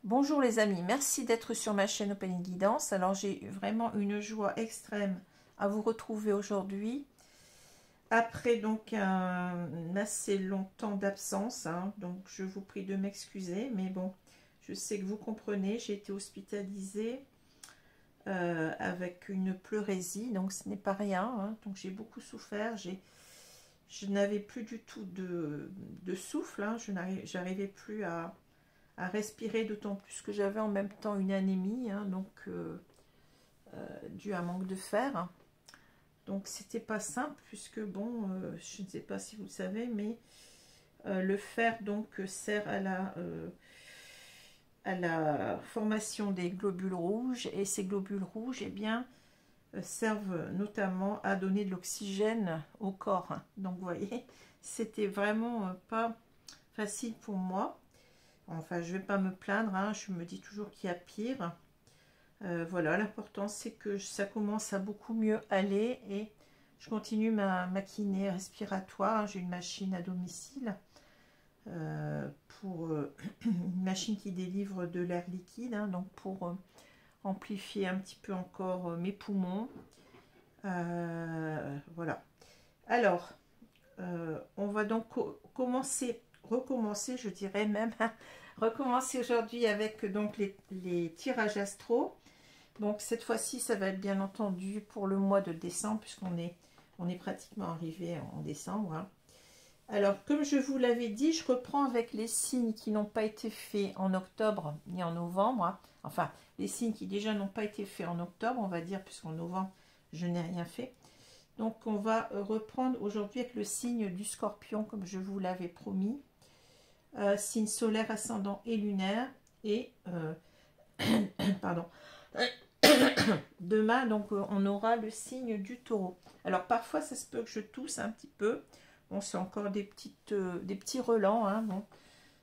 Bonjour les amis, merci d'être sur ma chaîne Opening Guidance. Alors j'ai vraiment une joie extrême à vous retrouver aujourd'hui. Après donc un assez long temps d'absence, hein, donc je vous prie de m'excuser. Mais bon, je sais que vous comprenez, j'ai été hospitalisée avec une pleurésie, donc ce n'est pas rien. Hein, donc j'ai beaucoup souffert, je n'avais plus du tout de souffle, hein, j'arrivais plus à respirer, d'autant plus que j'avais en même temps une anémie, hein, donc due à un manque de fer. Donc c'était pas simple, puisque bon, je ne sais pas si vous le savez, mais le fer donc sert à la formation des globules rouges, et ces globules rouges, eh bien, servent notamment à donner de l'oxygène au corps. Donc vous voyez, c'était vraiment pas facile pour moi. Enfin, je vais pas me plaindre, hein, je me dis toujours qu'il y a pire. Voilà, l'important c'est que ça commence à beaucoup mieux aller, et je continue ma kiné respiratoire. J'ai une machine à domicile, une machine qui délivre de l'air liquide, hein, donc pour amplifier un petit peu encore mes poumons. Voilà. Alors, on va donc recommencer, je dirais même, recommencer aujourd'hui avec donc les tirages astro. Donc cette fois-ci, ça va être bien entendu pour le mois de décembre, puisqu'on est pratiquement arrivé en décembre. Hein. Alors, comme je vous l'avais dit, je reprends avec les signes qui n'ont pas été faits en octobre ni en novembre. Hein. Enfin, les signes qui déjà n'ont pas été faits en octobre, on va dire, puisqu'en novembre, je n'ai rien fait. Donc, on va reprendre aujourd'hui avec le signe du Scorpion, comme je vous l'avais promis. Signe solaire, ascendant et lunaire. Et, pardon, demain, donc, on aura le signe du Taureau. Alors, parfois, ça se peut que je tousse un petit peu. Bon, c'est encore des petits relents. Hein, bon.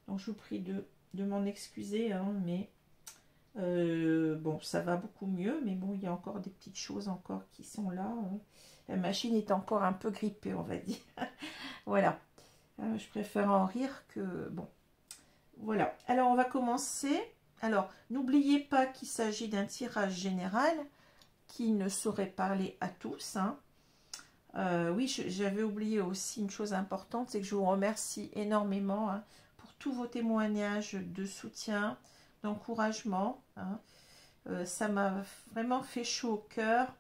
Donc, je vous prie de m'en excuser. Hein, mais, bon, ça va beaucoup mieux. Mais bon, il y a encore des petites choses encore qui sont là. Hein. La machine est encore un peu grippée, on va dire. Voilà. Je préfère en rire que... Bon, voilà. Alors, on va commencer. Alors, n'oubliez pas qu'il s'agit d'un tirage général qui ne saurait parler à tous. Hein. Oui, j'avais oublié aussi une chose importante, c'est que je vous remercie énormément, hein, pour tous vos témoignages de soutien, d'encouragement. Hein. Ça m'a vraiment fait chaud au cœur.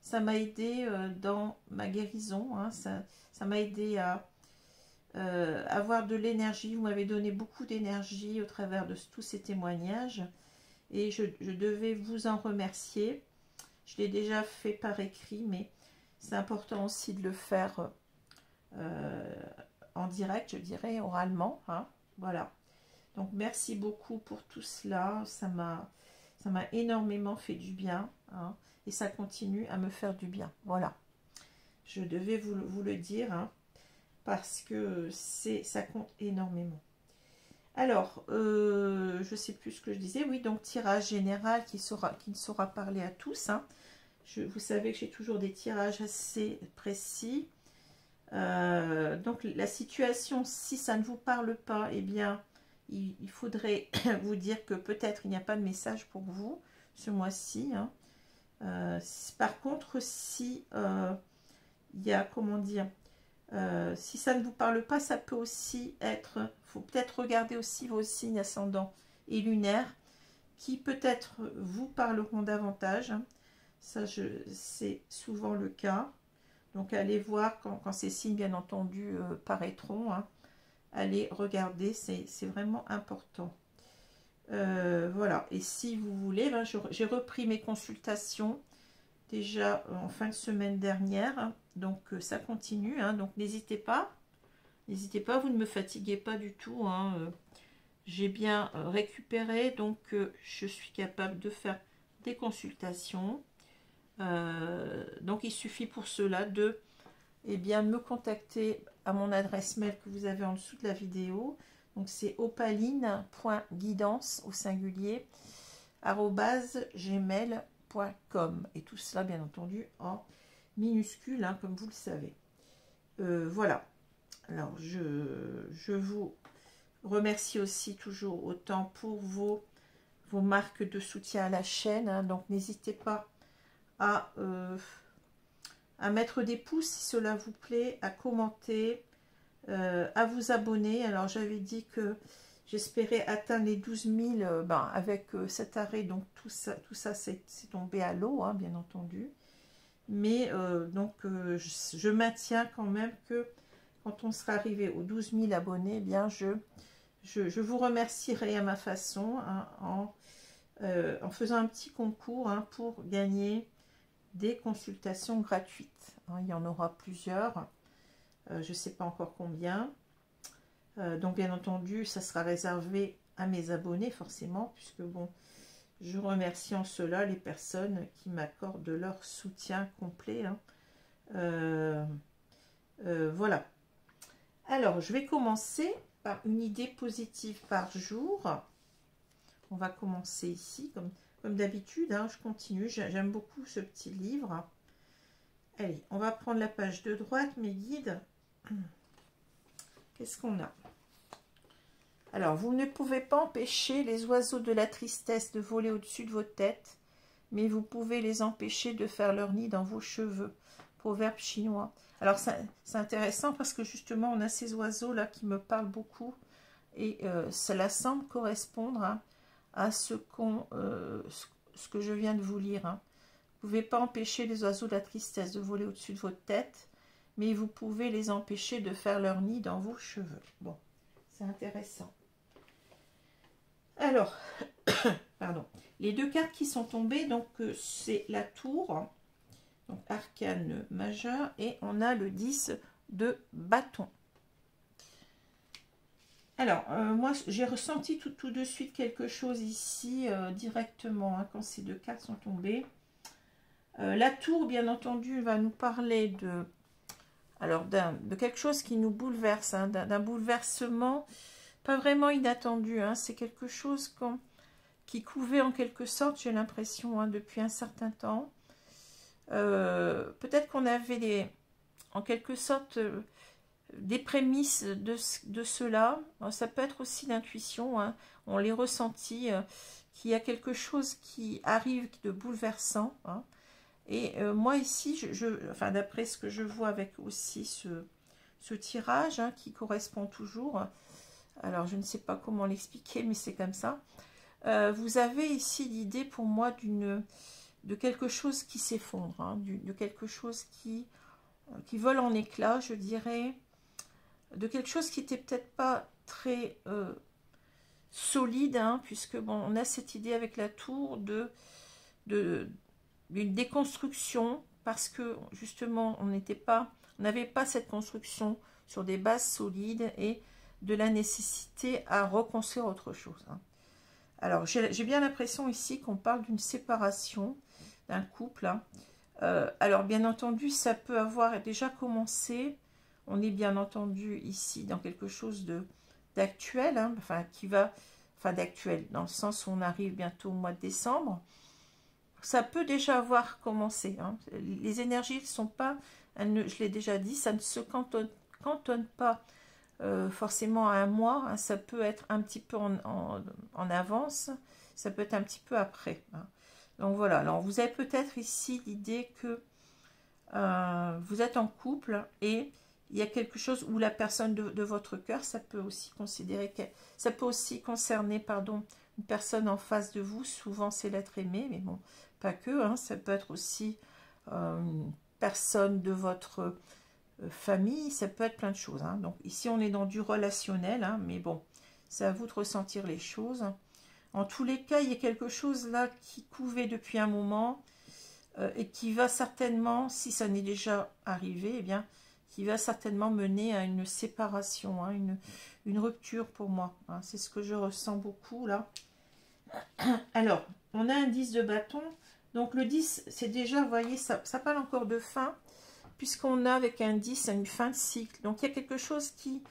Ça m'a aidé dans ma guérison. Hein. Ça m'a aidé à avoir de l'énergie. Vous m'avez donné beaucoup d'énergie au travers de tous ces témoignages. Et je devais vous en remercier. Je l'ai déjà fait par écrit, mais c'est important aussi de le faire en direct, je dirais, oralement. Hein. Voilà. Donc, merci beaucoup pour tout cela. Ça m'a énormément fait du bien. Hein. Et ça continue à me faire du bien. Voilà. Je devais vous le dire, hein, parce que ça compte énormément. Alors, je ne sais plus ce que je disais. Oui, donc tirage général qui ne saura parler à tous. Hein. Vous savez que j'ai toujours des tirages assez précis. Donc, la situation, si ça ne vous parle pas, eh bien, il faudrait vous dire que peut-être il n'y a pas de message pour vous ce mois-ci. Hein. Par contre, si il y a, comment dire, si ça ne vous parle pas, ça peut aussi être, il faut peut-être regarder aussi vos signes ascendants et lunaires qui peut-être vous parleront davantage. Hein. Ça, c'est souvent le cas. Donc, allez voir quand ces signes, bien entendu, paraîtront. Hein. allez regarder, c'est vraiment important. Voilà, et si vous voulez, ben, j'ai repris mes consultations déjà en fin de semaine dernière, donc ça continue, hein, donc n'hésitez pas, vous ne me fatiguez pas du tout, hein, j'ai bien récupéré, donc je suis capable de faire des consultations, donc il suffit pour cela de me contacter à mon adresse mail que vous avez en dessous de la vidéo. Donc c'est opaline.guidance au singulier @gmail.com, et tout cela bien entendu en minuscule, hein, comme vous le savez. Voilà. Alors je vous remercie aussi toujours autant pour vos marques de soutien à la chaîne, hein. Donc n'hésitez pas à mettre des pouces si cela vous plaît, à commenter, à vous abonner. Alors j'avais dit que j'espérais atteindre les 12 000 avec cet arrêt, donc tout ça c'est tombé à l'eau, hein, bien entendu. Mais je maintiens quand même que quand on sera arrivé aux 12 000 abonnés, eh bien je vous remercierai à ma façon, hein, en faisant un petit concours, hein, pour gagner des consultations gratuites, hein. Il y en aura plusieurs, je ne sais pas encore combien, donc bien entendu ça sera réservé à mes abonnés forcément, puisque bon, je remercie en cela les personnes qui m'accordent leur soutien complet, hein. Voilà. Alors je vais commencer par une idée positive par jour. On va commencer ici comme d'habitude, hein, je continue, j'aime beaucoup ce petit livre. Allez, on va prendre la page de droite, mes guides. Qu'est-ce qu'on a? Alors, vous ne pouvez pas empêcher les oiseaux de la tristesse de voler au-dessus de votre tête, mais vous pouvez les empêcher de faire leur nid dans vos cheveux. Proverbe chinois. Alors, c'est intéressant parce que justement, on a ces oiseaux-là qui me parlent beaucoup, et cela semble correspondre, hein, à ce que je viens de vous lire, hein. Vous ne pouvez pas empêcher les oiseaux de la tristesse de voler au-dessus de votre tête, mais vous pouvez les empêcher de faire leur nid dans vos cheveux. Bon, c'est intéressant. Alors, pardon, les deux cartes qui sont tombées, donc c'est la tour, donc arcane majeur, et on a le 10 de bâton. Alors, moi, j'ai ressenti tout de suite quelque chose ici, directement, hein, quand ces deux cartes sont tombées. La tour, bien entendu, va nous parler de quelque chose qui nous bouleverse, hein, d'un bouleversement, pas vraiment inattendu, hein, c'est quelque chose qui couvait en quelque sorte, j'ai l'impression, hein, depuis un certain temps. Peut-être qu'on avait en quelque sorte des prémices de cela. Ça peut être aussi l'intuition, hein, on les ressentit, qu'il y a quelque chose qui arrive de bouleversant, hein. Et moi ici, enfin, d'après ce que je vois avec aussi ce tirage, hein, qui correspond toujours, alors je ne sais pas comment l'expliquer, mais c'est comme ça, vous avez ici l'idée pour moi de quelque chose qui s'effondre, hein, de quelque chose qui vole en éclats, je dirais, de quelque chose qui n'était peut-être pas très solide, hein, puisque bon, on a cette idée avec la tour d'une déconstruction, parce que justement on n'avait pas cette construction sur des bases solides, et de la nécessité à reconstruire autre chose, hein. Alors j'ai bien l'impression ici qu'on parle d'une séparation d'un couple, hein. Alors bien entendu ça peut avoir déjà commencé, on est bien entendu ici dans quelque chose d'actuel, hein, enfin d'actuel dans le sens où on arrive bientôt au mois de décembre. Ça peut déjà avoir commencé, hein. Les énergies ne sont pas, je l'ai déjà dit, ça ne se cantonne pas forcément à un mois, hein. Ça peut être un petit peu en avance, ça peut être un petit peu après, hein. Donc voilà, alors vous avez peut-être ici l'idée que vous êtes en couple, et il y a quelque chose où la personne de votre cœur, ça peut aussi concerner, pardon, une personne en face de vous, souvent c'est l'être aimé, mais bon, pas que, hein, ça peut être aussi une personne de votre famille, ça peut être plein de choses. Hein. Donc ici, on est dans du relationnel, hein, mais bon, c'est à vous de ressentir les choses. En tous les cas, il y a quelque chose là qui couvait depuis un moment et qui va certainement, si ça n'est déjà arrivé, eh bien, qui va certainement mener à une séparation, hein, une rupture pour moi. Hein. C'est ce que je ressens beaucoup là. Alors, on a un 10 de bâton. Donc le 10, c'est déjà, vous voyez, ça parle encore de fin, puisqu'on a avec un 10 une fin de cycle. Donc il y a quelque chose qui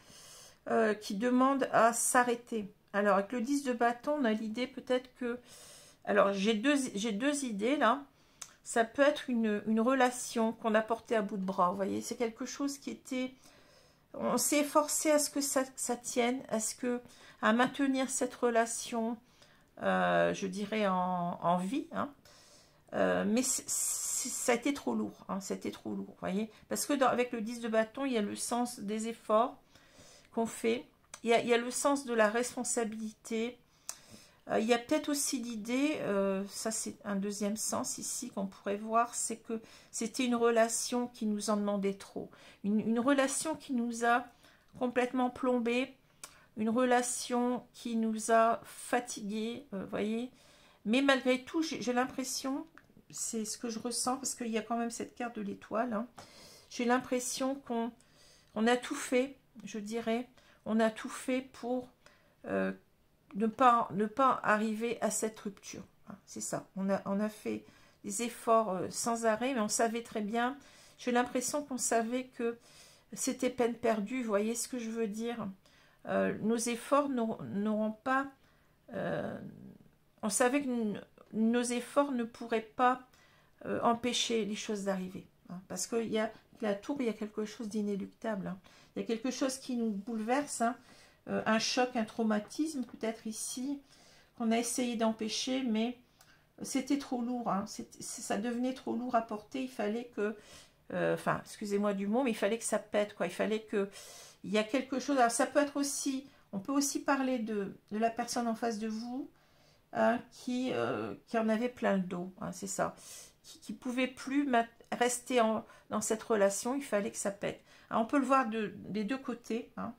demande à s'arrêter. Alors avec le 10 de bâton, on a l'idée peut-être que... Alors j'ai deux idées là. Ça peut être une relation qu'on a portée à bout de bras, vous voyez. C'est quelque chose qui était... On s'est efforcé à ce que ça tienne, à maintenir cette relation, je dirais, en vie, hein. Mais ça a été trop lourd, hein, c'était trop lourd, vous voyez, parce que avec le 10 de bâton, il y a le sens des efforts qu'on fait, il y a le sens de la responsabilité, il y a peut-être aussi l'idée, ça c'est un deuxième sens ici qu'on pourrait voir, c'est que c'était une relation qui nous en demandait trop, une relation qui nous a complètement plombé, une relation qui nous a fatigués, vous voyez, mais malgré tout, j'ai l'impression, c'est ce que je ressens, parce qu'il y a quand même cette carte de l'étoile, hein, j'ai l'impression qu'on a tout fait, je dirais, on a tout fait pour ne pas arriver à cette rupture. Hein, c'est ça, on a fait des efforts sans arrêt, mais on savait très bien, j'ai l'impression qu'on savait que c'était peine perdue, vous voyez ce que je veux dire, nos efforts n'auront pas... on savait que nos efforts ne pourraient pas empêcher les choses d'arriver. Hein, parce qu'il y a la tour, il y a quelque chose d'inéluctable. Hein. Il y a quelque chose qui nous bouleverse, hein, un choc, un traumatisme peut-être ici, qu'on a essayé d'empêcher, mais c'était trop lourd. Hein, ça devenait trop lourd à porter. Il fallait que... Enfin, excusez-moi du mot, mais il fallait que ça pète, quoi. Il fallait que... Il y a quelque chose... Alors, ça peut être aussi... On peut aussi parler de la personne en face de vous, hein, qui en avait plein le dos, hein, c'est ça, qui ne pouvait plus rester dans cette relation, il fallait que ça pète. Alors, on peut le voir des deux côtés, hein.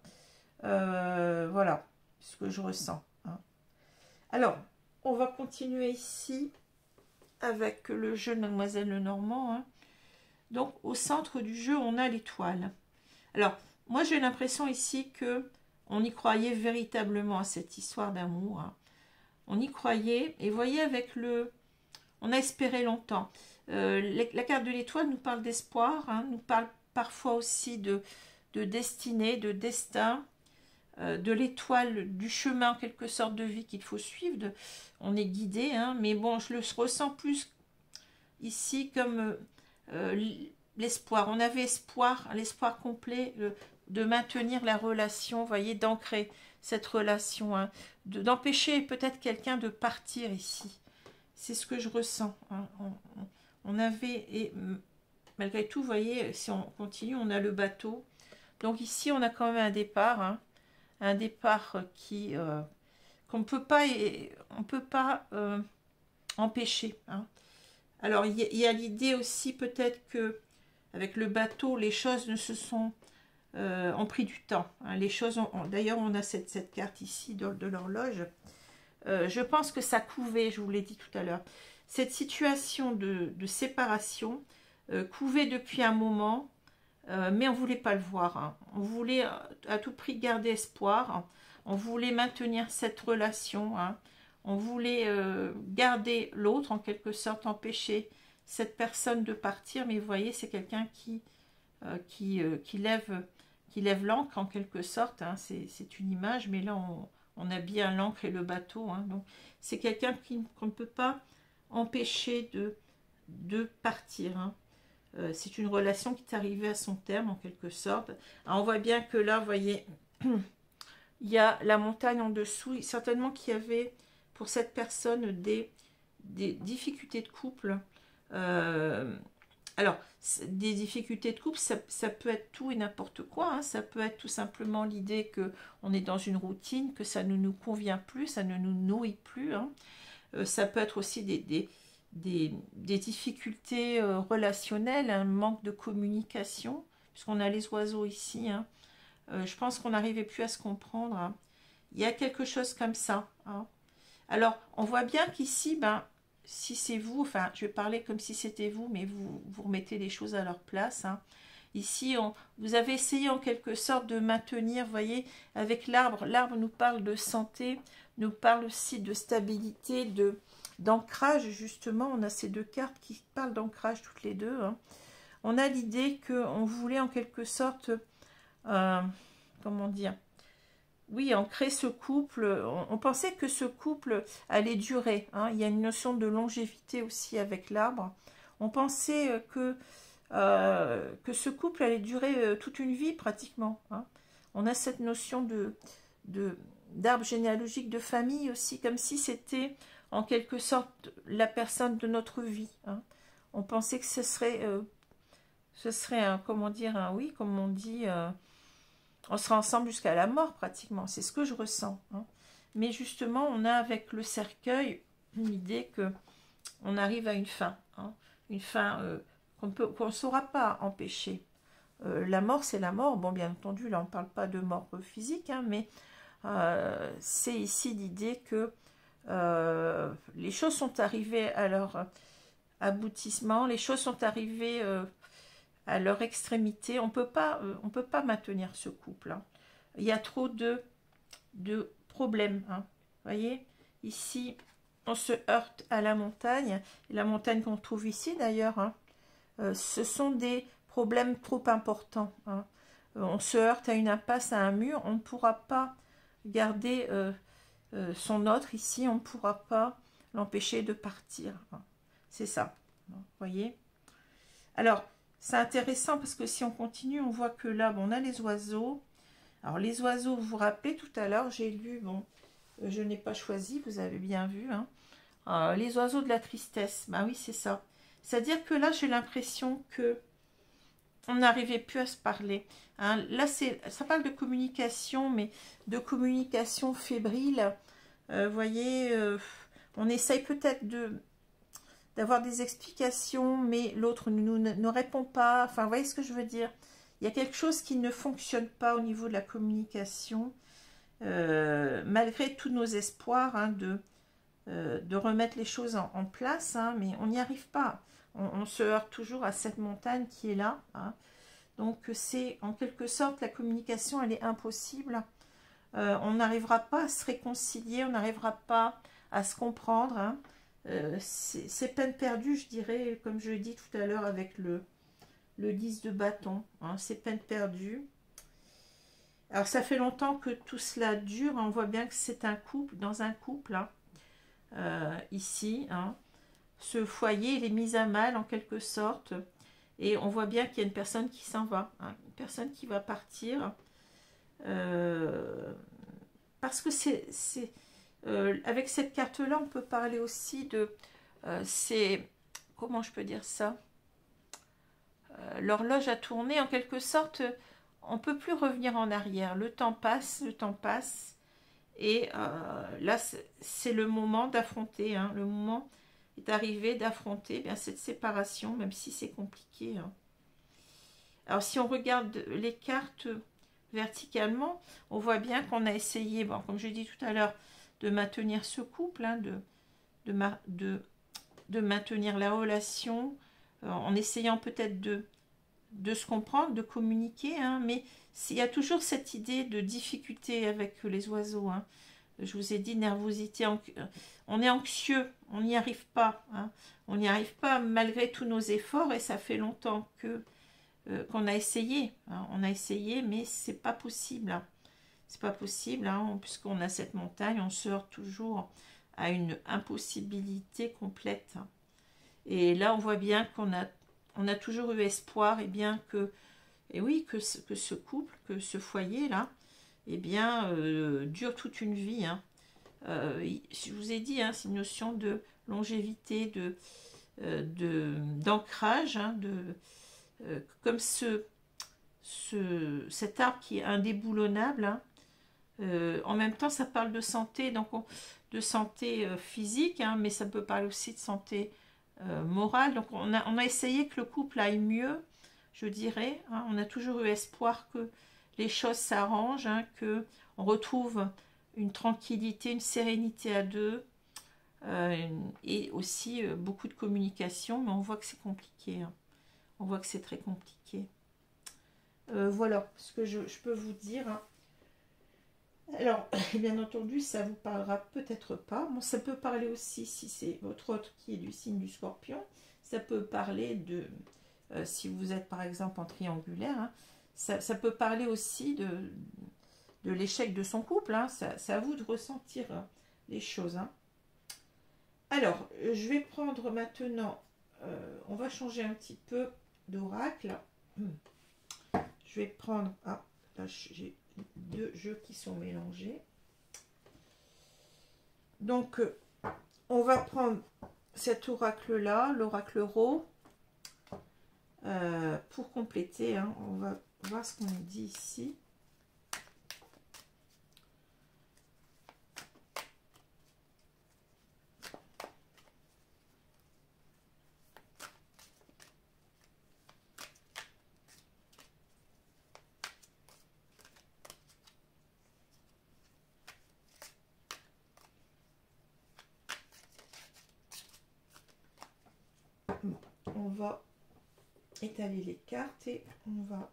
Voilà ce que je ressens. Hein. Alors, on va continuer ici avec le jeu de Mademoiselle Lenormand. Hein. Donc, au centre du jeu, on a l'étoile. Alors, moi, j'ai l'impression ici que on y croyait véritablement à cette histoire d'amour. Hein. On y croyait, et voyez, avec le... On a espéré longtemps. La carte de l'étoile nous parle d'espoir, hein, nous parle parfois aussi de destinée, de destin, de l'étoile, du chemin en quelque sorte de vie qu'il faut suivre. On est guidé, hein, mais bon, je le ressens plus ici comme l'espoir. On avait espoir, l'espoir complet de maintenir la relation, vous voyez, d'ancrer cette relation, hein, d'empêcher peut-être quelqu'un de partir ici. C'est ce que je ressens. Hein. On avait, et malgré tout, vous voyez, si on continue, on a le bateau. Donc ici, on a quand même un départ, hein, un départ qu'on ne peut pas empêcher. Hein. Alors, il y a l'idée aussi peut-être que avec le bateau, les choses ne se sont ont pris du temps. Hein. Les choses d'ailleurs, on a cette carte ici de l'horloge. Je pense que ça couvait, je vous l'ai dit tout à l'heure, cette situation de séparation couvait depuis un moment, mais on ne voulait pas le voir. Hein. On voulait à tout prix garder espoir. Hein. On voulait maintenir cette relation. Hein. On voulait garder l'autre, en quelque sorte, empêcher cette personne de partir. Mais vous voyez, c'est quelqu'un qui lève l'ancre, en quelque sorte. Hein. C'est une image, mais là, on a bien l'ancre et le bateau. Hein. Donc, c'est quelqu'un qu'on ne peut pas empêcher de partir. Hein. C'est une relation qui est arrivée à son terme, en quelque sorte. Alors, on voit bien que là, vous voyez, il y a la montagne en dessous. Certainement qu'il y avait, pour cette personne, des difficultés de couple. Alors, des difficultés de couple, ça peut être tout et n'importe quoi. Hein. Ça peut être tout simplement l'idée qu'on est dans une routine, que ça ne nous convient plus, ça ne nous nourrit plus. Hein. Ça peut être aussi des difficultés relationnelles, un manque de communication, puisqu'on a les oiseaux ici. Hein. Je pense qu'on n'arrivait plus à se comprendre. Hein. Il y a quelque chose comme ça. Hein. Alors, on voit bien qu'ici, ben, si c'est vous, enfin, je vais parler comme si c'était vous, mais vous remettez les choses à leur place. Hein. Ici, vous avez essayé en quelque sorte de maintenir, vous voyez, avec l'arbre. L'arbre nous parle de santé, nous parle aussi de stabilité, d'ancrage, justement. On a ces deux cartes qui parlent d'ancrage toutes les deux. Hein. On a l'idée qu'on voulait en quelque sorte, comment dire, oui, ancrer ce couple. On pensait que ce couple allait durer. Hein. Il y a une notion de longévité aussi avec l'arbre. On pensait que ce couple allait durer toute une vie pratiquement. Hein. On a cette notion d'arbre généalogique de famille aussi, comme si c'était en quelque sorte la personne de notre vie. Hein. On pensait que ce serait un, comment dire, un, oui, comme on dit, on sera ensemble jusqu'à la mort pratiquement. C'est ce que je ressens. Hein. Mais justement, on a avec le cercueil l'idée que on arrive à une fin. Hein. Une fin qu'on ne saura pas empêcher. La mort, c'est la mort. Bon, bien entendu, là, on ne parle pas de mort physique, hein, mais c'est ici l'idée que les choses sont arrivées à leur aboutissement, les choses sont arrivées à leur extrémité. On peut pas maintenir ce couple. Hein. Il y a trop de problèmes. Hein. Vous voyez, ici, on se heurte à la montagne. Et la montagne qu'on trouve ici, d'ailleurs, hein, ce sont des problèmes trop importants. Hein. On se heurte à une impasse, à un mur. On ne pourra pas garder son autre ici. On ne pourra pas l'empêcher de partir. Hein. C'est ça. Vous voyez. Alors, c'est intéressant parce que si on continue, on voit que là, bon, on a les oiseaux. Alors, les oiseaux, vous vous rappelez, tout à l'heure, j'ai lu, bon, je n'ai pas choisi, vous avez bien vu, hein, les oiseaux de la tristesse. Ben oui, c'est ça. C'est-à-dire que là, j'ai l'impression que on n'arrivait plus à se parler. Hein. Là, ça parle de communication, mais de communication fébrile. Vous voyez, on essaye peut-être d'avoir des explications, mais l'autre ne répond pas. Enfin, vous voyez ce que je veux dire? Il y a quelque chose qui ne fonctionne pas au niveau de la communication, malgré tous nos espoirs hein, de remettre les choses en place, hein, mais on n'y arrive pas. On se heurte toujours à cette montagne qui est là. Hein. Donc, c'est en quelque sorte, la communication, elle est impossible. On n'arrivera pas à se réconcilier, on n'arrivera pas à se comprendre. Hein. C'est peine perdue, je dirais, comme je l'ai dit tout à l'heure avec le 10 de bâton. Hein. C'est peine perdue. Alors, ça fait longtemps que tout cela dure. On voit bien que c'est un couple, dans un couple, hein, ici. Hein. Ce foyer, il est mis à mal en quelque sorte. Et on voit bien qu'il y a une personne qui s'en va. Hein, une personne qui va partir. Parce que avec cette carte-là, on peut parler aussi de... comment je peux dire ça? L'horloge a tourné en quelque sorte. On ne peut plus revenir en arrière. Le temps passe, le temps passe. Et là, c'est le moment d'affronter. Hein, le moment est arrivé d'affronter cette séparation, même si c'est compliqué. Hein. Alors, si on regarde les cartes verticalement, on voit bien qu'on a essayé, bon, comme je l'ai dit tout à l'heure, de maintenir ce couple, hein, de maintenir la relation, en essayant peut-être de se comprendre, de communiquer, hein, mais il y a toujours cette idée de difficulté avec les oiseaux. Hein. Je vous ai dit, nervosité, on est anxieux, on n'y arrive pas. Hein. On n'y arrive pas malgré tous nos efforts et ça fait longtemps qu'on a essayé. Hein. On a essayé, mais c'est pas possible. Hein. C'est pas possible, hein, puisqu'on a cette montagne, on se heurte toujours à une impossibilité complète. Hein. Et là, on voit bien qu'on a toujours eu espoir, et bien que, et oui, que ce couple, que ce foyer-là, eh bien, dure toute une vie. Hein. Je vous ai dit, hein, c'est une notion de longévité, d'ancrage, hein, comme cet arbre qui est indéboulonnable. Hein. En même temps, ça parle de santé, donc de santé physique, hein, mais ça peut parler aussi de santé morale. Donc, on a essayé que le couple aille mieux. je dirais. Hein. On a toujours eu espoir que les choses s'arrangent, hein, que on retrouve une tranquillité, une sérénité à deux, et aussi beaucoup de communication, mais on voit que c'est compliqué. Hein. On voit que c'est très compliqué. Voilà ce que je peux vous dire. Hein. Alors, bien entendu, ça vous parlera peut-être pas. Bon, ça peut parler aussi, si c'est votre hôte qui est du signe du Scorpion, ça peut parler de, si vous êtes par exemple en triangulaire, hein, ça peut parler aussi de l'échec de son couple. Hein. C'est à vous de ressentir les choses. Hein. Alors, je vais prendre maintenant, on va changer un petit peu d'oracle. Je vais prendre, ah, là j'ai deux jeux qui sont mélangés. Donc, on va prendre cet oracle-là, l'oracle Ro, pour compléter. Hein, on va voir ce qu'on nous dit ici. On va étaler les cartes et on va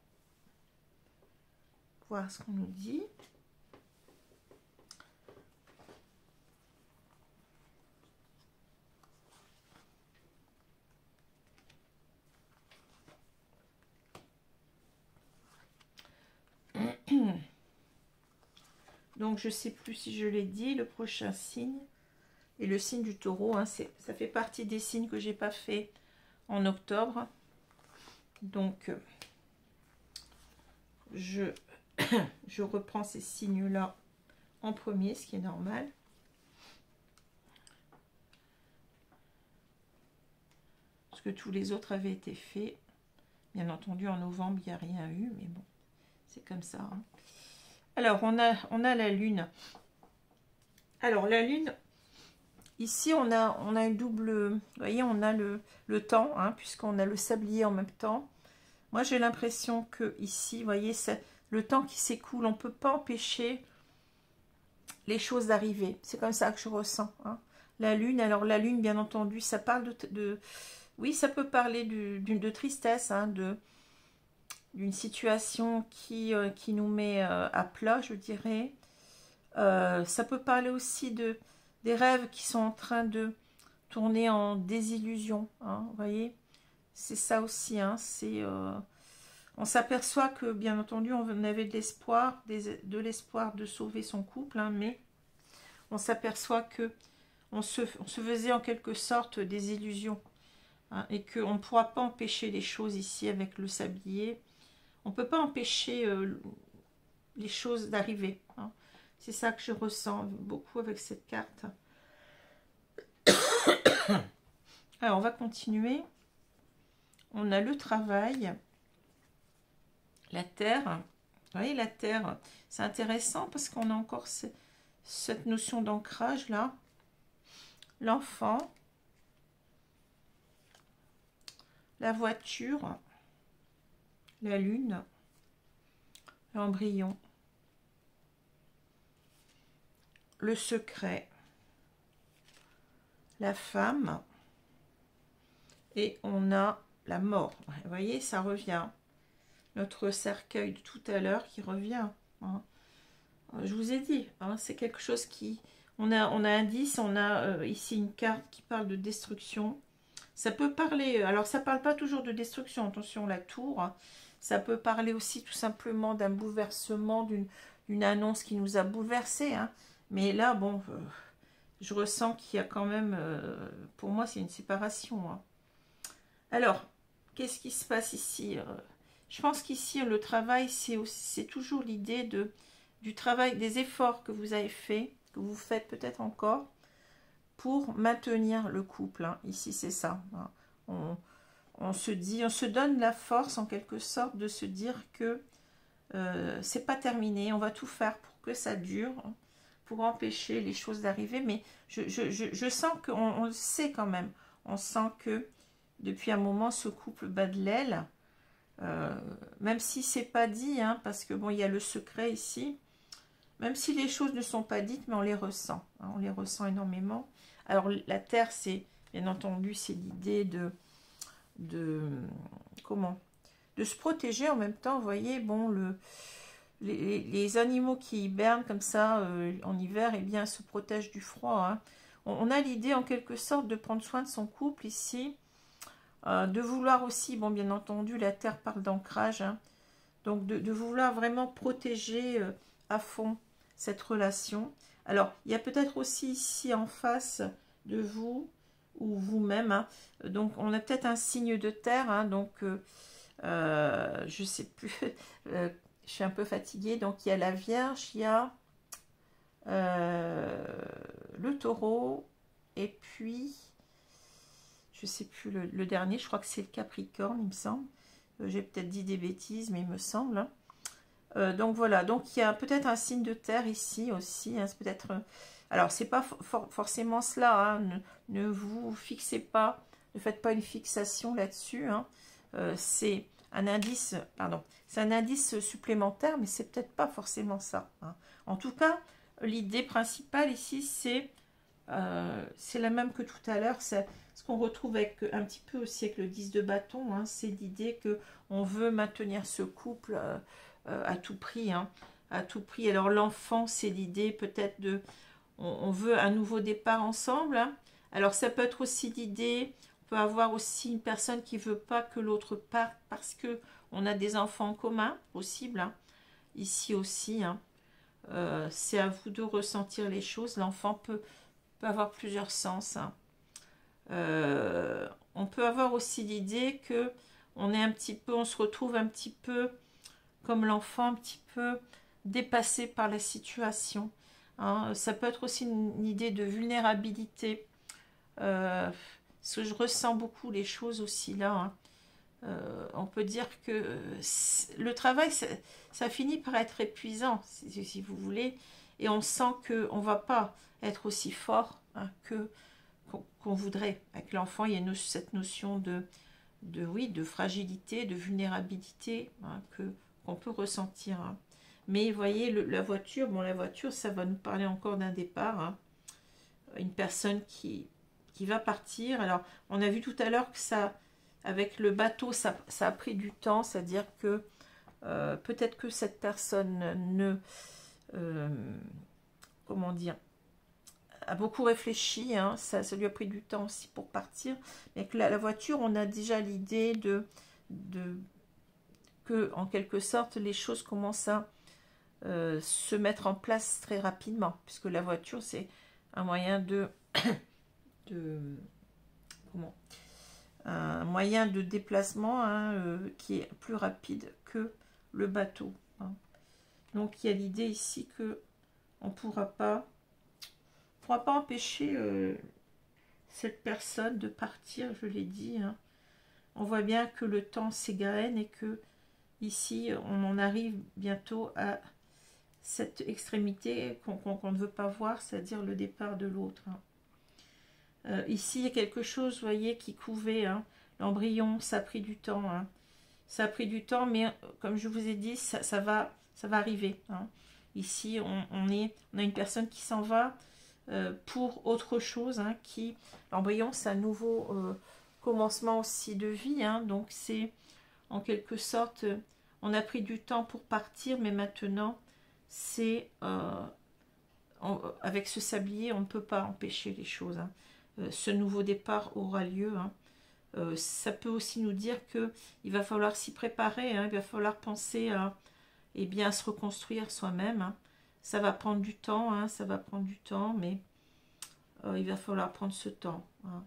voir ce qu'on nous dit. Donc je sais plus si je l'ai dit, le prochain signe est le signe du Taureau. Hein, ça fait partie des signes que j'ai pas fait en octobre. Donc je reprends ces signes-là en premier, ce qui est normal. Parce que tous les autres avaient été faits. Bien entendu, en novembre, il n'y a rien eu, mais bon, c'est comme ça. Hein. Alors, on a la Lune. Alors, la Lune, ici, on a une double... Vous voyez, on a le temps, hein, puisqu'on a le sablier en même temps. Moi, j'ai l'impression que ici, vous voyez, c'est le temps qui s'écoule. On ne peut pas empêcher les choses d'arriver. C'est comme ça que je ressens. Hein. La Lune, alors la Lune, bien entendu, ça parle de oui, ça peut parler de tristesse, hein, d'une situation qui nous met à plat, je dirais. Ça peut parler aussi des rêves qui sont en train de tourner en désillusion. Hein, vous voyez, c'est ça aussi. Hein, on s'aperçoit que, bien entendu, on avait de l'espoir, de sauver son couple, hein, mais on s'aperçoit que on se faisait en quelque sorte des illusions. Hein, et qu'on ne pourra pas empêcher les choses ici avec le sablier. On ne peut pas empêcher les choses d'arriver. Hein. C'est ça que je ressens beaucoup avec cette carte. Alors, on va continuer. On a le travail, la terre. Vous voyez, la terre, c'est intéressant parce qu'on a encore cette notion d'ancrage là. L'enfant. La voiture, la lune, l'embryon, le secret, la femme, et on a la mort. Vous voyez, ça revient. Notre cercueil de tout à l'heure qui revient. Hein. Je vous ai dit, hein, c'est quelque chose qui... On a un 10, on a ici une carte qui parle de destruction. Ça peut parler, alors ça parle pas toujours de destruction, attention la tour, hein. Ça peut parler aussi tout simplement d'un bouleversement, d'une annonce qui nous a bouleversés, hein. Mais là, bon, je ressens qu'il y a quand même, pour moi c'est une séparation. Hein. Alors, qu'est-ce qui se passe ici? Je pense qu'ici le travail, c'est toujours l'idée du travail, des efforts que vous avez fait, que vous faites peut-être encore, pour maintenir le couple. Hein. Ici, c'est ça. Hein. On se dit, on se donne la force en quelque sorte de se dire que c'est pas terminé. On va tout faire pour que ça dure, hein, pour empêcher les choses d'arriver. Mais je sens qu'on le sait quand même. On sent que depuis un moment, ce couple bat de l'aile. Même si c'est pas dit, hein, parce que bon, il y a le secret ici. Même si les choses ne sont pas dites, mais on les ressent. Hein, on les ressent énormément. Alors, la terre, c'est, bien entendu, c'est l'idée comment, de se protéger en même temps. Vous voyez, bon, les animaux qui hibernent comme ça en hiver, eh bien, se protègent du froid. Hein. On a l'idée, en quelque sorte, de prendre soin de son couple ici. De vouloir aussi, bon, bien entendu, la terre parle d'ancrage. Hein, donc, de vouloir vraiment protéger à fond cette relation. Alors, il y a peut-être aussi ici en face de vous, ou vous-même, hein, donc on a peut-être un signe de terre, hein, donc je sais plus, je suis un peu fatiguée, donc il y a la Vierge, il y a le Taureau, et puis, je sais plus le dernier, je crois que c'est le Capricorne, il me semble, j'ai peut-être dit des bêtises, mais il me semble, hein. Donc voilà, donc il y a peut-être un signe de terre ici aussi, hein, c'est peut-être... alors c'est pas forcément cela, hein, ne vous fixez pas, ne faites pas une fixation là-dessus, hein, c'est un indice, pardon, c'est un indice supplémentaire, mais c'est peut-être pas forcément ça, hein. En tout cas, l'idée principale ici, c'est la même que tout à l'heure, c'est ce qu'on retrouve avec, un petit peu aussi avec le 10 de bâton, hein, c'est l'idée que on veut maintenir ce couple à tout prix, hein, à tout prix. Alors l'enfant, c'est l'idée peut-être de, on veut un nouveau départ ensemble, hein. Alors ça peut être aussi l'idée, on peut avoir aussi une personne qui veut pas que l'autre parte parce que on a des enfants en commun, possible, hein, ici aussi, hein. C'est à vous de ressentir les choses. L'enfant peut avoir plusieurs sens, hein. On peut avoir aussi l'idée que on est un petit peu, on se retrouve un petit peu comme l'enfant, un petit peu dépassé par la situation, hein. Ça peut être aussi une idée de vulnérabilité, parce que je ressens beaucoup les choses aussi là, hein. On peut dire que le travail, ça finit par être épuisant, si vous voulez, et on sent qu'on ne va pas être aussi fort, hein, qu'on voudrait. Avec l'enfant, il y a cette notion oui, de fragilité, de vulnérabilité, hein, qu'on peut ressentir, hein. Mais vous voyez, la voiture, bon, la voiture, ça va nous parler encore d'un départ, hein. Une personne qui va partir. Alors, on a vu tout à l'heure que ça, avec le bateau, ça a pris du temps, c'est-à-dire que peut-être que cette personne comment dire, a beaucoup réfléchi, hein, ça lui a pris du temps aussi pour partir. Mais avec la voiture, on a déjà l'idée que, en quelque sorte, les choses commencent à se mettre en place très rapidement, puisque la voiture, c'est un moyen un moyen de déplacement, hein, qui est plus rapide que le bateau, hein. Donc il y a l'idée ici que on ne pourra pas empêcher cette personne de partir, je l'ai dit, hein. On voit bien que le temps s'égrène et que ici on en arrive bientôt à cette extrémité qu'on ne veut pas voir, c'est-à-dire le départ de l'autre, hein. Ici, il y a quelque chose, vous voyez, qui couvait, hein, l'embryon, ça a pris du temps, hein. Ça a pris du temps, mais comme je vous ai dit, ça va arriver, hein. Ici, on a une personne qui s'en va pour autre chose, hein, l'embryon, c'est un nouveau commencement aussi de vie, hein, donc c'est en quelque sorte, on a pris du temps pour partir, mais maintenant, c'est avec ce sablier, on ne peut pas empêcher les choses, hein. Ce nouveau départ aura lieu, hein. Ça peut aussi nous dire qu'il va falloir s'y préparer, hein. Il va falloir penser à, eh bien, se reconstruire soi-même, hein. Ça va prendre du temps, hein, ça va prendre du temps, mais il va falloir prendre ce temps, hein.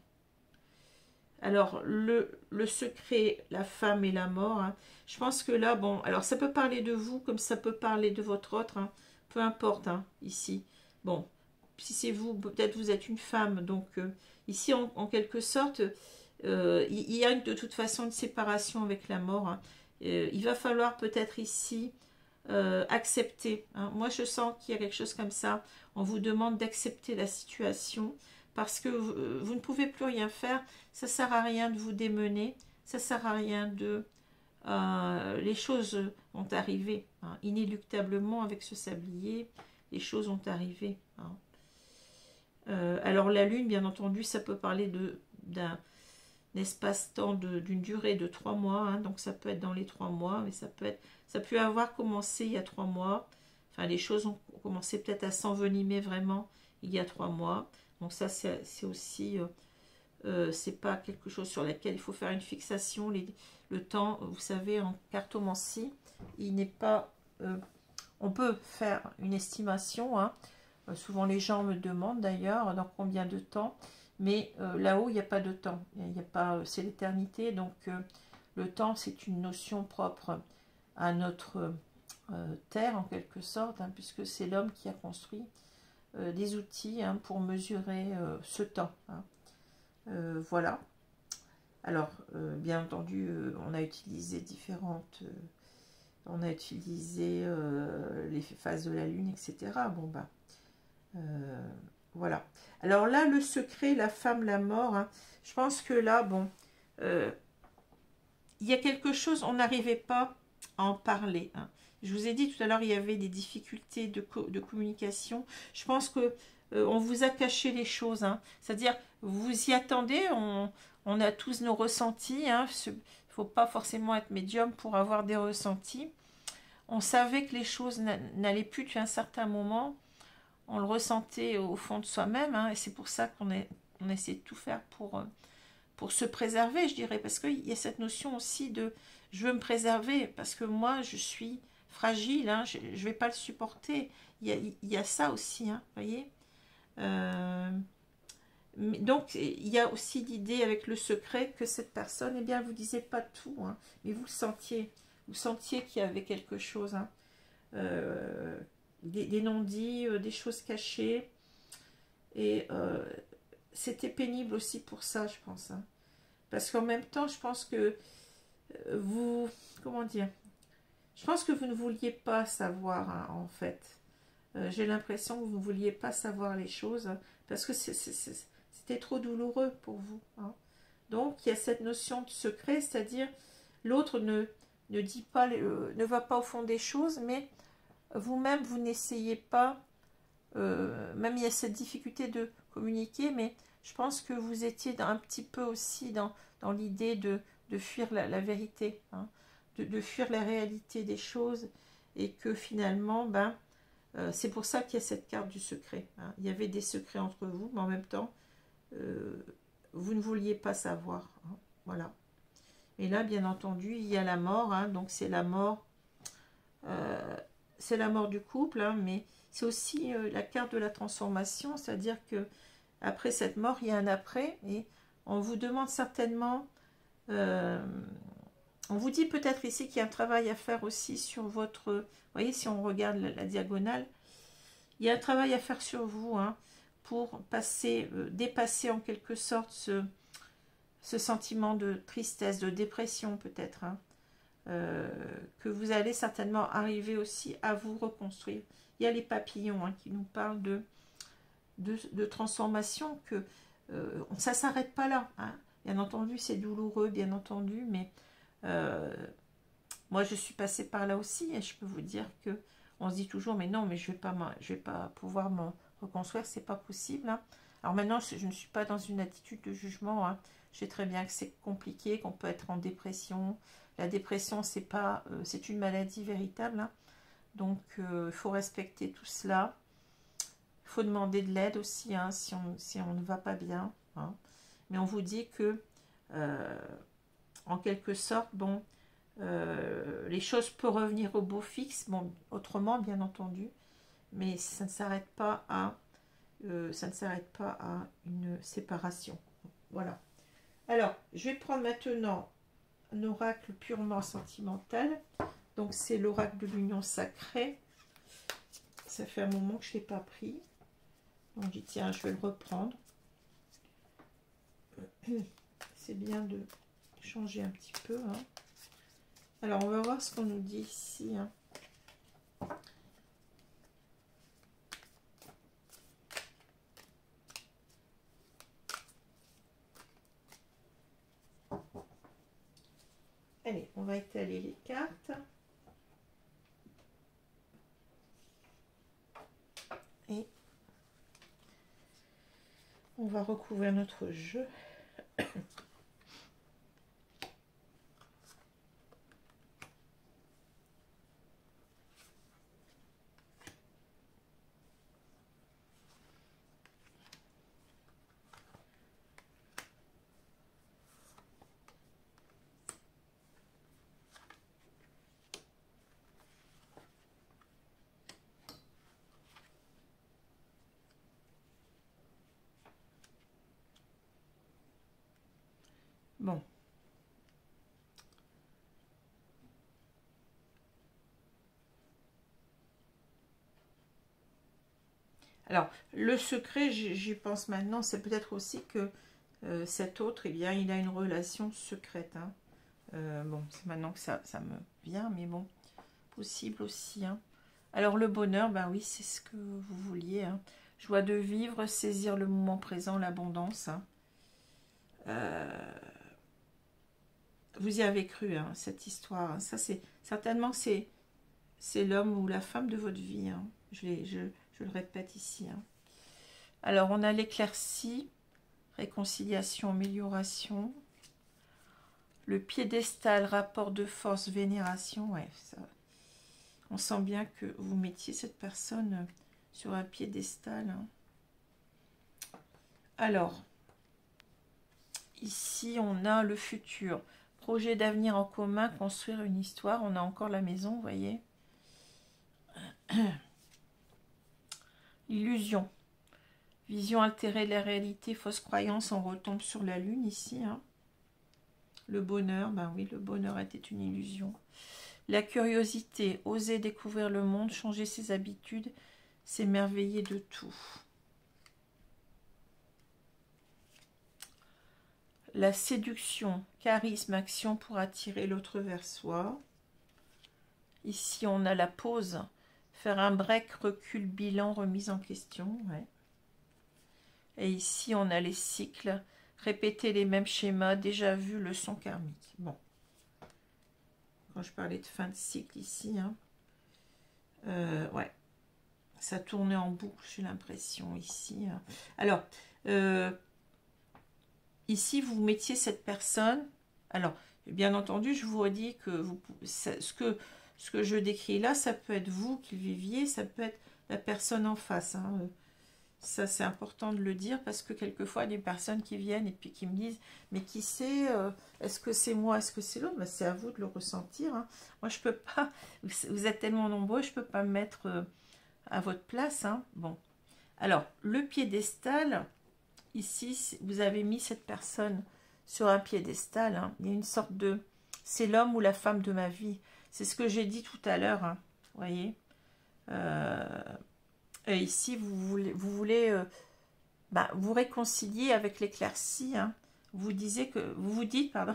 Alors, le secret, la femme et la mort, hein. Je pense que là, bon, alors ça peut parler de vous comme ça peut parler de votre autre, hein. Peu importe, hein, ici. Bon, si c'est vous, peut-être vous êtes une femme, donc ici, en quelque sorte, il y a de toute façon une séparation avec la mort, hein. Il va falloir peut-être ici accepter, hein. Moi, je sens qu'il y a quelque chose comme ça. On vous demande d'accepter la situation parce que vous ne pouvez plus rien faire. Ça ne sert à rien de vous démener. Ça ne sert à rien de les choses vont arriver, hein, inéluctablement avec ce sablier, les choses vont arriver. Hein. Alors la lune, bien entendu, ça peut parler d'un espace-temps d'une durée de 3 mois, hein, donc ça peut être dans les 3 mois, mais ça peut avoir commencé il y a 3 mois. Enfin, les choses ont commencé peut-être à s'envenimer vraiment il y a 3 mois. Donc ça, c'est aussi, c'est pas quelque chose sur lequel il faut faire une fixation. Le temps, vous savez, en cartomancie, il n'est pas... on peut faire une estimation, hein. Souvent les gens me demandent d'ailleurs dans combien de temps, mais là-haut il n'y a pas de temps, il y a pas, c'est l'éternité, donc le temps c'est une notion propre à notre terre en quelque sorte, hein, puisque c'est l'homme qui a construit des outils, hein, pour mesurer ce temps. Hein. Voilà. Alors bien entendu on a utilisé on a utilisé les phases de la lune, etc. Bon bah voilà. Alors là, le secret, la femme, la mort, hein, je pense que là, bon, il y a quelque chose, on n'arrivait pas à en parler. Hein. Je vous ai dit tout à l'heure, il y avait des difficultés de communication. Je pense que on vous a caché les choses. Hein. C'est-à-dire, vous y attendez, on a tous nos ressentis. Hein. Il ne faut pas forcément être médium pour avoir des ressentis. On savait que les choses n'allaient plus depuis un certain moment. On le ressentait au fond de soi-même, hein, et c'est pour ça qu'on essaie de tout faire pour se préserver, je dirais, parce qu'il y a cette notion aussi de « je veux me préserver, parce que moi, je suis fragile, hein, je ne vais pas le supporter ». Il y a ça aussi, hein, vous voyez. Donc, il y a aussi l'idée avec le secret que cette personne, eh bien, elle ne vous disait pas tout, hein, mais vous le sentiez. Vous sentiez qu'il y avait quelque chose, hein. Des non-dits, des choses cachées. Et c'était pénible aussi pour ça, je pense. Hein. Parce qu'en même temps, je pense que vous... Comment dire? Je pense que vous ne vouliez pas savoir, hein, en fait. J'ai l'impression que vous ne vouliez pas savoir les choses, hein, parce que c'était trop douloureux pour vous. Hein. Donc, il y a cette notion de secret, c'est-à-dire l'autre ne dit pas, ne va pas au fond des choses, mais vous-même, vous n'essayez pas, même il y a cette difficulté de communiquer, mais je pense que vous étiez un petit peu aussi dans l'idée de fuir la vérité, hein, de fuir la réalité des choses, et que finalement, ben, c'est pour ça qu'il y a cette carte du secret. Hein. Il y avait des secrets entre vous, mais en même temps, vous ne vouliez pas savoir. Hein. Voilà. Et là, bien entendu, il y a la mort, hein, donc c'est la mort... c'est la mort du couple, hein, mais c'est aussi la carte de la transformation, c'est-à-dire que après cette mort, il y a un après, et on vous demande certainement, on vous dit peut-être ici qu'il y a un travail à faire aussi sur votre, vous voyez, si on regarde la diagonale, il y a un travail à faire sur vous, hein, pour dépasser en quelque sorte ce sentiment de tristesse, de dépression peut-être, hein. Que vous allez certainement arriver aussi à vous reconstruire. Il y a les papillons, hein, qui nous parlent de transformation, que ça ne s'arrête pas là. Hein. Bien entendu, c'est douloureux, bien entendu, mais moi, je suis passée par là aussi, et je peux vous dire que on se dit toujours, mais non, mais je vais pas pouvoir me reconstruire, c'est pas possible. Hein. Alors maintenant, je ne suis pas dans une attitude de jugement. Hein. Je sais très bien que c'est compliqué, qu'on peut être en dépression. La dépression, c'est une maladie véritable. Hein. Donc, il faut respecter tout cela. Il faut demander de l'aide aussi, hein, si on ne va pas bien. Hein. Mais on vous dit que, en quelque sorte, bon, les choses peuvent revenir au beau fixe, bon, autrement, bien entendu. Mais ça ne s'arrête pas à une séparation. Voilà. Alors, je vais prendre maintenant un oracle purement sentimental. Donc, c'est l'oracle de l'union sacrée. Ça fait un moment que je ne l'ai pas pris. Donc, je dis, tiens, je vais le reprendre. C'est bien de changer un petit peu. Hein. Alors, on va voir ce qu'on nous dit ici. Hein. Allez, on va étaler les cartes. Et on va recouvrir notre jeu. Bon. Alors, le secret, j'y pense maintenant, c'est peut-être aussi que cet autre, eh bien, il a une relation secrète. Hein. Bon, c'est maintenant que ça me vient, mais bon, possible aussi. Hein. Alors, le bonheur, ben oui, c'est ce que vous vouliez. Hein. Joie de vivre, saisir le moment présent, l'abondance. Hein. Vous y avez cru, hein, cette histoire. Hein. Ça, c'est certainement, c'est l'homme ou la femme de votre vie. Hein. Je le répète ici. Hein. Alors, on a l'éclaircie, réconciliation, amélioration. Le piédestal, rapport de force, vénération. Ouais, ça, on sent bien que vous mettiez cette personne sur un piédestal. Hein. Alors, ici, on a le futur. Projet d'avenir en commun, construire une histoire. On a encore la maison, vous voyez. Illusion. Vision altérée de la réalité, fausse croyance, on retombe sur la lune ici. Hein. Le bonheur, ben oui, le bonheur était une illusion. La curiosité, oser découvrir le monde, changer ses habitudes, s'émerveiller de tout. La séduction, charisme, action pour attirer l'autre vers soi. Ici, on a la pause, faire un break, recul, bilan, remise en question. Ouais. Et ici, on a les cycles, répéter les mêmes schémas, déjà vu, leçon karmique. Bon. Quand je parlais de fin de cycle ici, hein, ouais, ça tournait en boucle, j'ai l'impression ici. Hein. Alors, ici, vous mettiez cette personne. Alors, bien entendu, je vous redis que ce que je décris là, ça peut être vous qui le viviez, ça peut être la personne en face. Hein. Ça, c'est important de le dire parce que quelquefois, il y a des personnes qui viennent et puis qui me disent « Mais qui c'est Est-ce que c'est moi? Est-ce que c'est l'autre » Ben, c'est à vous de le ressentir. Hein. Moi, je peux pas. Vous êtes tellement nombreux, je peux pas me mettre à votre place. Hein. Bon. Alors, le piédestal, ici, vous avez mis cette personne sur un piédestal. Hein. Il y a une sorte de... C'est l'homme ou la femme de ma vie. C'est ce que j'ai dit tout à l'heure. Hein. Vous voyez et ici, vous voulez vous réconcilier avec l'éclaircie. Hein. Vous vous dites, pardon,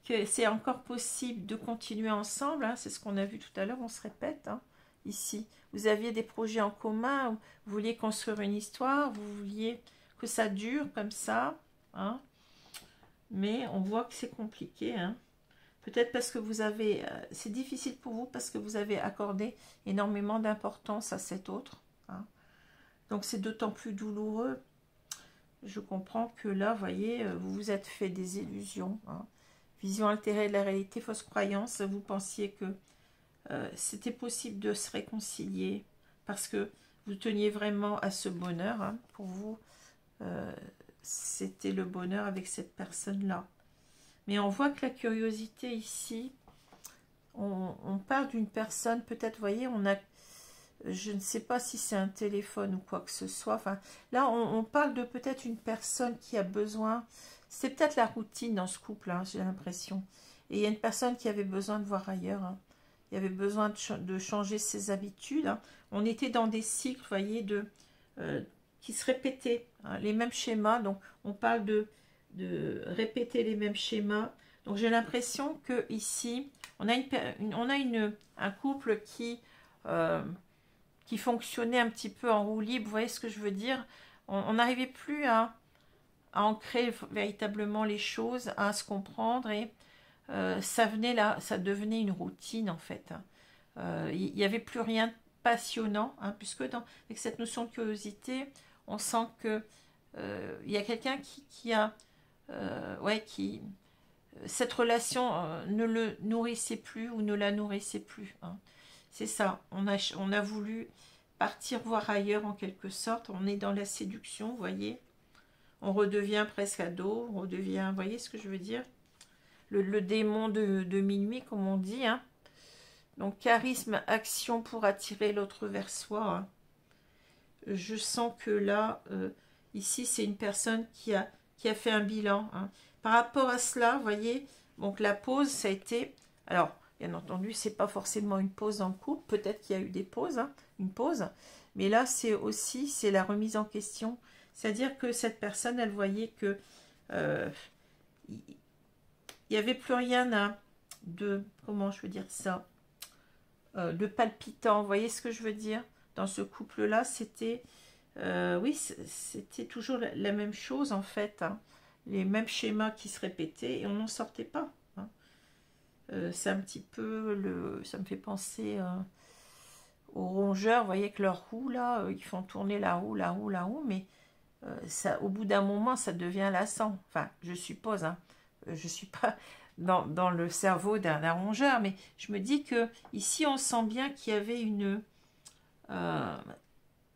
que c'est encore possible de continuer ensemble. Hein. C'est ce qu'on a vu tout à l'heure, on se répète. Hein, ici, vous aviez des projets en commun, vous vouliez construire une histoire, vous vouliez que ça dure comme ça. Hein. Mais on voit que c'est compliqué. Hein. Peut-être parce que vous avez... c'est difficile pour vous parce que vous avez accordé énormément d'importance à cet autre. Hein. Donc c'est d'autant plus douloureux. Je comprends que là, vous voyez, vous vous êtes fait des illusions. Hein. Vision altérée de la réalité, fausse croyance. Vous pensiez que c'était possible de se réconcilier parce que vous teniez vraiment à ce bonheur. Hein. Pour vous, c'était le bonheur avec cette personne-là. Mais on voit que la curiosité ici, on parle d'une personne, peut-être, vous voyez, on a... Je ne sais pas si c'est un téléphone ou quoi que ce soit. Enfin, là, on parle de peut-être une personne qui a besoin... C'est peut-être la routine dans ce couple, hein, j'ai l'impression. Et il y a une personne qui avait besoin de voir ailleurs. Hein. Il avait besoin de changer ses habitudes. Hein. On était dans des cycles, vous voyez, qui se répétaient. Hein, les mêmes schémas. Donc, on parle de répéter les mêmes schémas. Donc, j'ai l'impression que ici, on a un couple qui fonctionnait un petit peu en roue libre, vous voyez ce que je veux dire? On n'arrivait plus à ancrer véritablement les choses, à se comprendre et ça venait là, ça devenait une routine en fait. Il n'y avait plus rien de passionnant, hein, puisque avec cette notion de curiosité, on sent que il y a quelqu'un qui a, ouais, cette relation ne le nourrissait plus ou ne la nourrissait plus. Hein. C'est ça, on a voulu partir voir ailleurs en quelque sorte, on est dans la séduction, vous voyez. On redevient presque ado, on redevient, vous voyez ce que je veux dire, le démon de minuit, comme on dit. Hein. Donc, charisme, action pour attirer l'autre vers soi. Hein. Je sens que là, ici, c'est une personne qui a fait un bilan. Hein. Par rapport à cela, vous voyez, donc la pause, ça a été... Alors, bien entendu, c'est pas forcément une pause dans le couple. Peut-être qu'il y a eu des pauses, hein, une pause. Mais là, c'est aussi, c'est la remise en question. C'est-à-dire que cette personne, elle voyait que il n'y avait plus rien de, comment je veux dire ça, de palpitant. Vous voyez ce que je veux dire? Dans ce couple-là, c'était, oui, c'était toujours la même chose en fait. Hein. Les mêmes schémas qui se répétaient et on n'en sortait pas. Hein. C'est un petit peu, ça me fait penser aux rongeurs. Vous voyez que leur roue, là, ils font tourner la roue, mais... ça, au bout d'un moment, ça devient lassant. Enfin, je suppose, hein. Je ne suis pas dans le cerveau d'un rongeur, mais je me dis que ici, on sent bien qu'il y avait une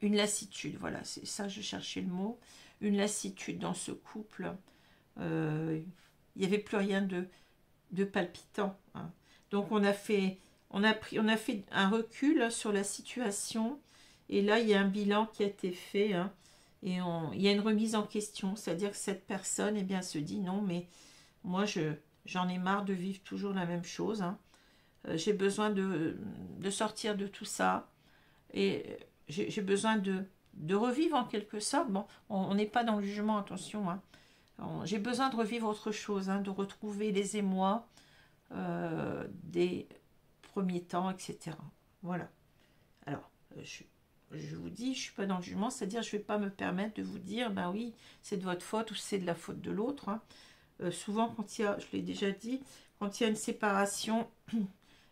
lassitude. Voilà, c'est ça, je cherchais le mot. Une lassitude dans ce couple. Il n'y avait plus rien de palpitant. Hein. Donc, on a fait un recul sur la situation. Et là, il y a un bilan qui a été fait, hein. Et il y a une remise en question, c'est-à-dire que cette personne, eh bien, se dit non, mais moi, j'en ai marre de vivre toujours la même chose. Hein. J'ai besoin de sortir de tout ça. Et j'ai besoin de revivre en quelque sorte. Bon, on n'est pas dans le jugement, attention. Hein. J'ai besoin de revivre autre chose, hein, de retrouver les émois des premiers temps, etc. Voilà. Alors, je vous dis, je ne suis pas dans le jugement, c'est-à-dire je ne vais pas me permettre de vous dire, ben oui, c'est de votre faute ou c'est de la faute de l'autre. Hein. Souvent, quand il y a, je l'ai déjà dit, quand il y a une séparation,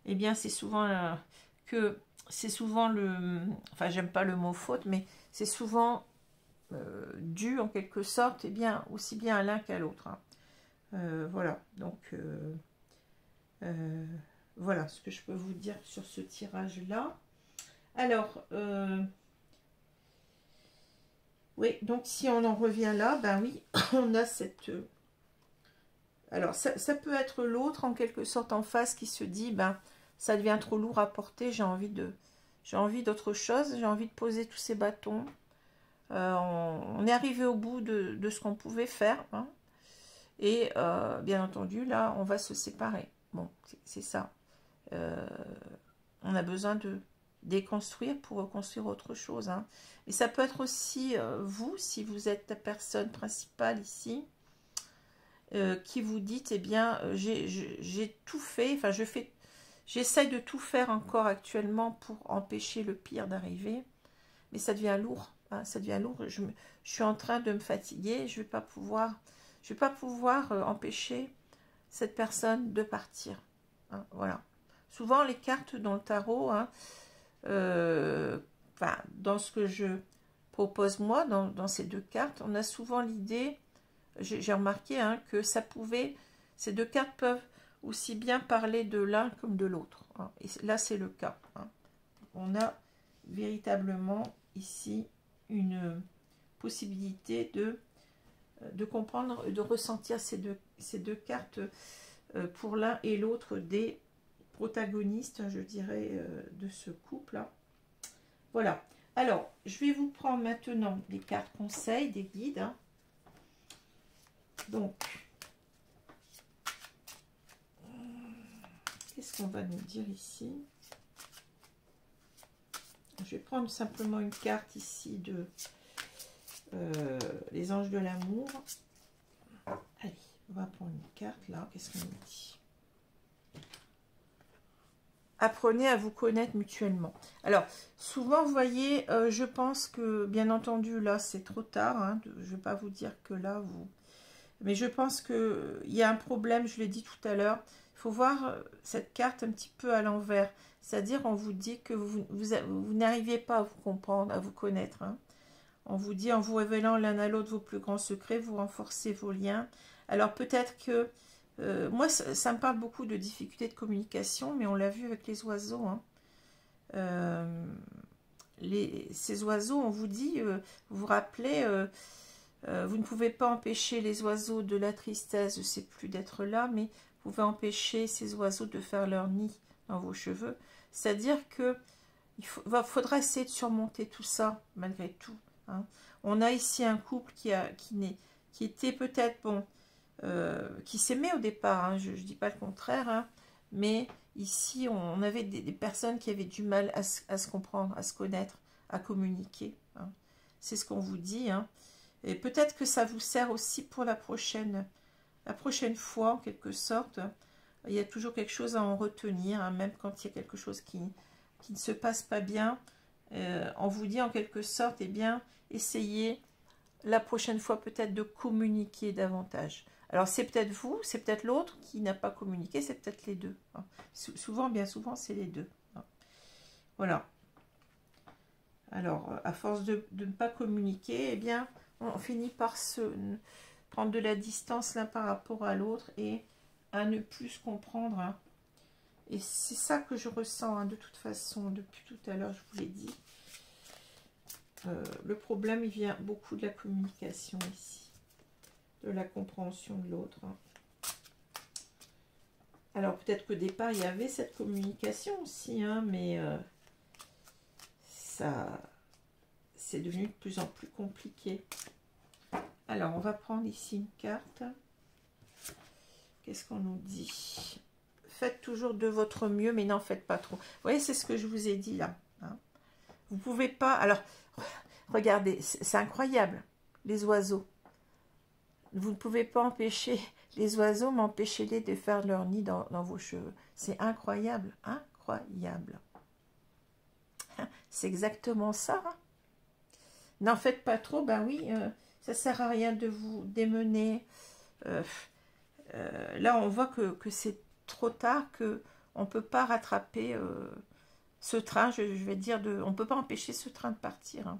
eh bien, c'est souvent enfin, j'aime pas le mot faute, mais c'est souvent dû en quelque sorte, eh bien, aussi bien à l'un qu'à l'autre. Hein. Voilà, donc voilà ce que je peux vous dire sur ce tirage-là. Alors, oui, donc si on en revient là, ben oui, on a cette... alors, ça peut être l'autre, en quelque sorte, en face, qui se dit, ben, ça devient trop lourd à porter, j'ai envie d'autre chose, j'ai envie de poser tous ces bâtons. On est arrivé au bout de ce qu'on pouvait faire, hein, et bien entendu, là, on va se séparer. Bon, c'est ça. On a besoin de déconstruire pour reconstruire autre chose. Hein. Et ça peut être aussi vous, si vous êtes la personne principale ici, qui vous dites, eh bien, j'ai tout fait, enfin, j'essaye de tout faire encore actuellement pour empêcher le pire d'arriver, mais ça devient lourd. Hein, ça devient lourd. Je suis en train de me fatiguer. Je vais pas pouvoir empêcher cette personne de partir. Hein, voilà. Souvent, les cartes dans le tarot, hein, enfin, dans ce que je propose moi, dans ces deux cartes, on a souvent l'idée, j'ai remarqué, hein, que ces deux cartes peuvent aussi bien parler de l'un comme de l'autre. Hein, et là, c'est le cas. Hein. On a véritablement ici une possibilité de comprendre, de ressentir ces deux cartes pour l'un et l'autre des protagonistes, je dirais, de ce couple-là. Voilà. Alors, je vais vous prendre maintenant des cartes conseils, des guides. Hein. Donc, qu'est-ce qu'on va nous dire ici? Je vais prendre simplement une carte ici de les anges de l'amour. Allez, on va prendre une carte là. Qu'est-ce qu'on nous dit? Apprenez à vous connaître mutuellement. Alors, souvent, vous voyez, je pense que, bien entendu, là, c'est trop tard. Hein, je ne vais pas vous dire que là, vous... Mais je pense qu'il y a un problème, je l'ai dit tout à l'heure. Il faut voir cette carte un petit peu à l'envers. C'est-à-dire, on vous dit que vous n'arrivez pas à vous comprendre, à vous connaître. Hein. On vous dit, en vous révélant l'un à l'autre vos plus grands secrets, vous renforcez vos liens. Alors, peut-être que... moi, ça me parle beaucoup de difficultés de communication, mais on l'a vu avec les oiseaux. Hein. Ces oiseaux, on vous dit, vous vous rappelez... vous ne pouvez pas empêcher les oiseaux de la tristesse, je ne sais plus d'être là, mais vous pouvez empêcher ces oiseaux de faire leur nid dans vos cheveux. C'est-à-dire que il faudra essayer de surmonter tout ça, malgré tout. Hein. On a ici un couple qui était peut-être, bon, qui s'aimait au départ, hein, je ne dis pas le contraire, hein, mais ici, on avait des personnes qui avaient du mal à se comprendre, à se connaître, à communiquer. Hein. C'est ce qu'on vous dit, hein. Et peut-être que ça vous sert aussi pour la prochaine fois, en quelque sorte. Il y a toujours quelque chose à en retenir, hein, même quand il y a quelque chose qui ne se passe pas bien. On vous dit en quelque sorte, eh bien, essayez la prochaine fois peut-être de communiquer davantage. Alors, c'est peut-être vous, c'est peut-être l'autre qui n'a pas communiqué, c'est peut-être les deux. Hein. Souvent, bien souvent, c'est les deux. Hein. Voilà. Alors, à force de ne pas communiquer, eh bien, on finit par prendre de la distance l'un par rapport à l'autre et à ne plus se comprendre. Hein. Et c'est ça que je ressens, hein, de toute façon, depuis tout à l'heure, je vous l'ai dit. Le problème, il vient beaucoup de la communication ici, de la compréhension de l'autre. Hein. Alors, peut-être qu'au départ, il y avait cette communication aussi, hein, mais c'est devenu de plus en plus compliqué. Alors, on va prendre ici une carte. Qu'est-ce qu'on nous dit? Faites toujours de votre mieux, mais n'en faites pas trop. Vous voyez, c'est ce que je vous ai dit là. Hein. Vous ne pouvez pas... Alors, regardez, c'est incroyable, les oiseaux. Vous ne pouvez pas empêcher les oiseaux, mais empêchez-les de faire leur nid dans vos cheveux. C'est incroyable, incroyable. C'est exactement ça. Hein. N'en faites pas trop, ben oui, ça ne sert à rien de vous démener. Là, on voit que c'est trop tard, qu'on ne peut pas rattraper ce train, je vais dire, on ne peut pas empêcher ce train de partir. Hein.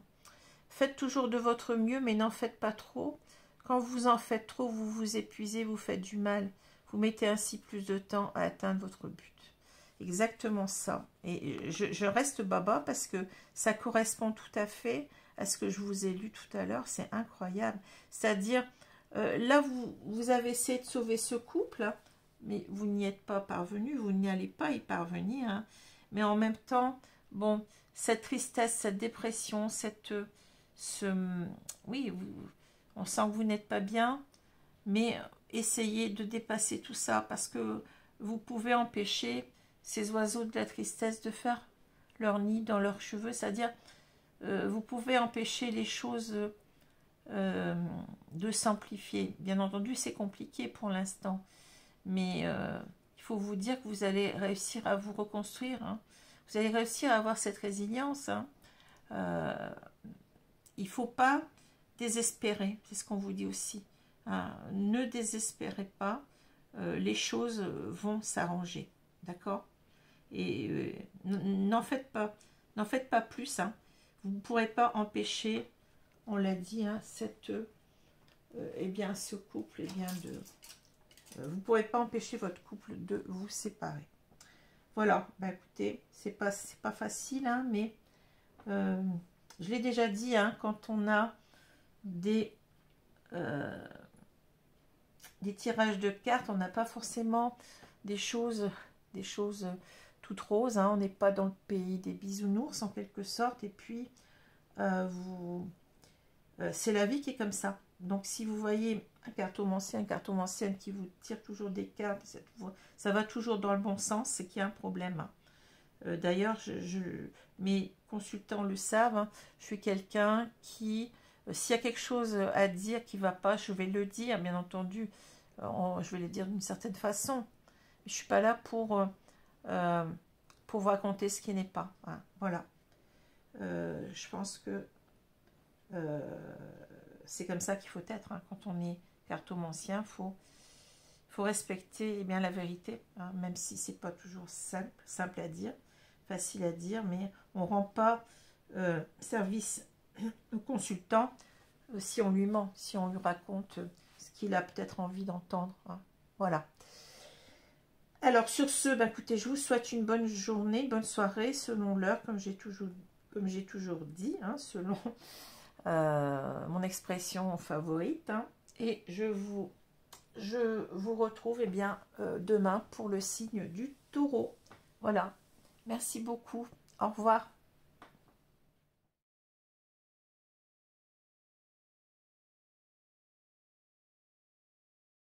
Faites toujours de votre mieux, mais n'en faites pas trop. Quand vous en faites trop, vous vous épuisez, vous faites du mal. Vous mettez ainsi plus de temps à atteindre votre but. Exactement ça. Et je reste baba parce que ça correspond tout à fait à ce que je vous ai lu tout à l'heure. C'est incroyable. C'est-à-dire, là, vous avez essayé de sauver ce couple, mais vous n'y êtes pas parvenu, vous n'y allez pas y parvenir. Hein. Mais en même temps, bon, cette tristesse, cette dépression, oui, on sent que vous n'êtes pas bien, mais essayez de dépasser tout ça parce que vous pouvez empêcher ces oiseaux de la tristesse de faire leur nid dans leurs cheveux, c'est-à-dire vous pouvez empêcher les choses de s'amplifier. Bien entendu, c'est compliqué pour l'instant, mais il faut vous dire que vous allez réussir à vous reconstruire. Hein. Vous allez réussir à avoir cette résilience. Hein. Il ne faut pas désespérer, c'est ce qu'on vous dit aussi. Hein. Ne désespérez pas, les choses vont s'arranger. D'accord? Et n'en faites pas plus. Hein. Vous ne pourrez pas empêcher, on l'a dit, hein, eh bien, ce couple, eh bien, vous ne pourrez pas empêcher votre couple de vous séparer. Voilà, bah, écoutez, c'est pas facile, hein, mais je l'ai déjà dit, hein, quand on a des tirages de cartes, on n'a pas forcément des choses toutes roses. Hein, on n'est pas dans le pays des bisounours, en quelque sorte. Et puis, c'est la vie qui est comme ça. Donc, si vous voyez un cartomancien qui vous tire toujours des cartes, ça va toujours dans le bon sens, c'est qu'il y a un problème. Hein. D'ailleurs, mes consultants le savent, hein, je suis quelqu'un qui, s'il y a quelque chose à dire qui ne va pas, je vais le dire, bien entendu, je vais le dire d'une certaine façon. Je ne suis pas là pour vous raconter ce qui n'est pas. Hein. Voilà. Je pense que c'est comme ça qu'il faut être. Hein. Quand on est cartomancien, il faut faut respecter bien la vérité, hein, même si c'est pas toujours simple à dire, facile à dire, mais on rend pas service au consultant si on lui ment, si on lui raconte ce qu'il a peut-être envie d'entendre, hein. Voilà. Alors sur ce, ben, écoutez, je vous souhaite une bonne journée, une bonne soirée, selon l'heure, comme j'ai toujours dit, hein, selon mon expression favorite, hein. Et je vous retrouve bien demain pour le signe du Taureau. Voilà. Merci beaucoup. Au revoir.